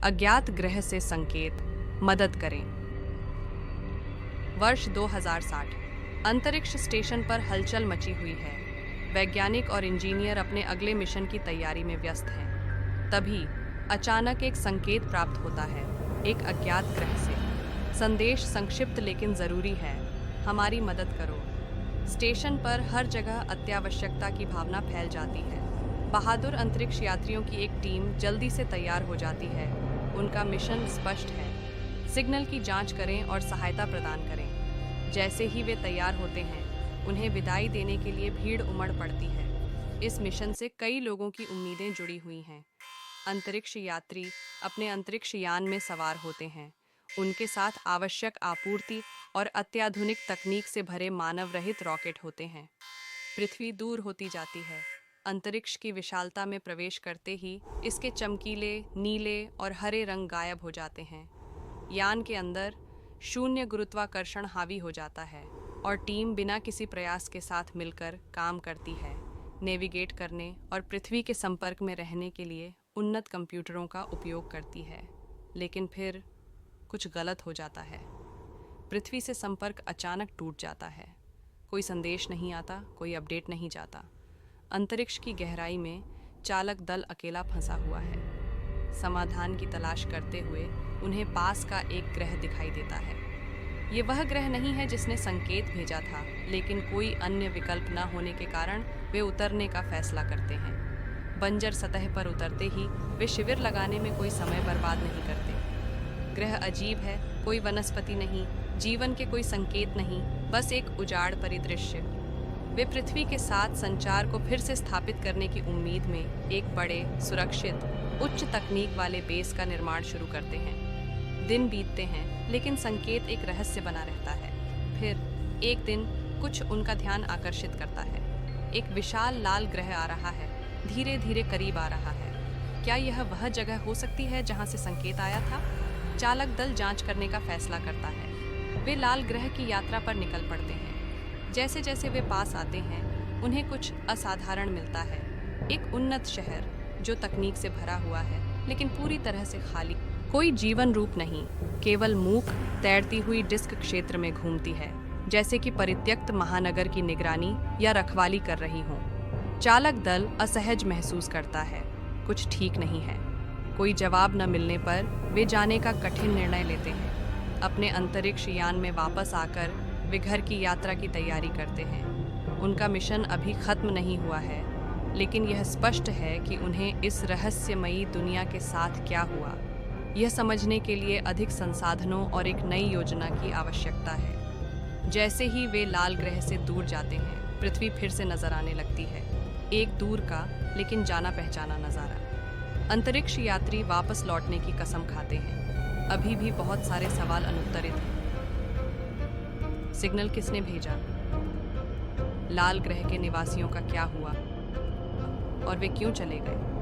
अज्ञात ग्रह से संकेत, मदद करें। वर्ष 2060। अंतरिक्ष स्टेशन पर हलचल मची हुई है। वैज्ञानिक और इंजीनियर अपने अगले मिशन की तैयारी में व्यस्त हैं। तभी अचानक एक संकेत प्राप्त होता है, एक अज्ञात ग्रह से। संदेश संक्षिप्त लेकिन जरूरी है, हमारी मदद करो। स्टेशन पर हर जगह अत्यावश्यकता की भावना फैल जाती है। बहादुर अंतरिक्ष यात्रियों की एक टीम जल्दी से तैयार हो जाती है। उनका मिशन स्पष्ट है, सिग्नल की जांच करें और सहायता प्रदान करें। जैसे ही वे तैयार होते हैं, उन्हें विदाई देने के लिए भीड़ उमड़ पड़ती है। इस मिशन से कई लोगों की उम्मीदें जुड़ी हुई हैं। अंतरिक्ष यात्री अपने अंतरिक्ष यान में सवार होते हैं। उनके साथ आवश्यक आपूर्ति और अत्याधुनिक तकनीक से भरे मानव रहित रॉकेट होते हैं। पृथ्वी दूर होती जाती है। अंतरिक्ष की विशालता में प्रवेश करते ही इसके चमकीले नीले और हरे रंग गायब हो जाते हैं। यान के अंदर शून्य गुरुत्वाकर्षण हावी हो जाता है और टीम बिना किसी प्रयास के साथ मिलकर काम करती है, नेविगेट करने और पृथ्वी के संपर्क में रहने के लिए उन्नत कंप्यूटरों का उपयोग करती है। लेकिन फिर कुछ गलत हो जाता है। पृथ्वी से संपर्क अचानक टूट जाता है। कोई संदेश नहीं आता, कोई अपडेट नहीं जाता। अंतरिक्ष की गहराई में चालक दल अकेला फंसा हुआ है। समाधान की तलाश करते हुए उन्हें पास का एक ग्रह दिखाई देता है। ये वह ग्रह नहीं है जिसने संकेत भेजा था, लेकिन कोई अन्य विकल्प न होने के कारण वे उतरने का फैसला करते हैं। बंजर सतह पर उतरते ही वे शिविर लगाने में कोई समय बर्बाद नहीं करते। ग्रह अजीब है, कोई वनस्पति नहीं, जीवन के कोई संकेत नहीं, बस एक उजाड़ परिदृश्य। वे पृथ्वी के साथ संचार को फिर से स्थापित करने की उम्मीद में एक बड़े, सुरक्षित, उच्च तकनीक वाले बेस का निर्माण शुरू करते हैं। दिन बीतते हैं, लेकिन संकेत एक रहस्य बना रहता है। फिर एक दिन कुछ उनका ध्यान आकर्षित करता है। एक विशाल लाल ग्रह आ रहा है, धीरे धीरे करीब आ रहा है। क्या यह वह जगह हो सकती है जहां से संकेत आया था? चालक दल जांच करने का फैसला करता है। वे लाल ग्रह की यात्रा पर निकल पड़ते हैं। जैसे जैसे वे पास आते हैं, उन्हें कुछ असाधारण मिलता है। एक उन्नत शहर जो तकनीक से भरा हुआ है, लेकिन पूरी तरह से खाली। कोई जीवन रूप नहीं, केवल मूक तैरती हुई डिस्क क्षेत्र में घूमती है, जैसे कि परित्यक्त महानगर की निगरानी या रखवाली कर रही हो। चालक दल असहज महसूस करता है, कुछ ठीक नहीं है। कोई जवाब न मिलने पर वे जाने का कठिन निर्णय लेते हैं। अपने अंतरिक्ष यान में वापस आकर वे घर की यात्रा की तैयारी करते हैं। उनका मिशन अभी खत्म नहीं हुआ है, लेकिन यह स्पष्ट है कि उन्हें इस रहस्यमयी दुनिया के साथ क्या हुआ, यह समझने के लिए अधिक संसाधनों और एक नई योजना की आवश्यकता है। जैसे ही वे लाल ग्रह से दूर जाते हैं, पृथ्वी फिर से नजर आने लगती है। एक दूर का लेकिन जाना पहचाना नज़ारा। अंतरिक्ष यात्री वापस लौटने की कसम खाते हैं। अभी भी बहुत सारे सवाल अनुत्तरित हैं। सिग्नल किसने भेजा? लाल ग्रह के निवासियों का क्या हुआ? और वे क्यों चले गए?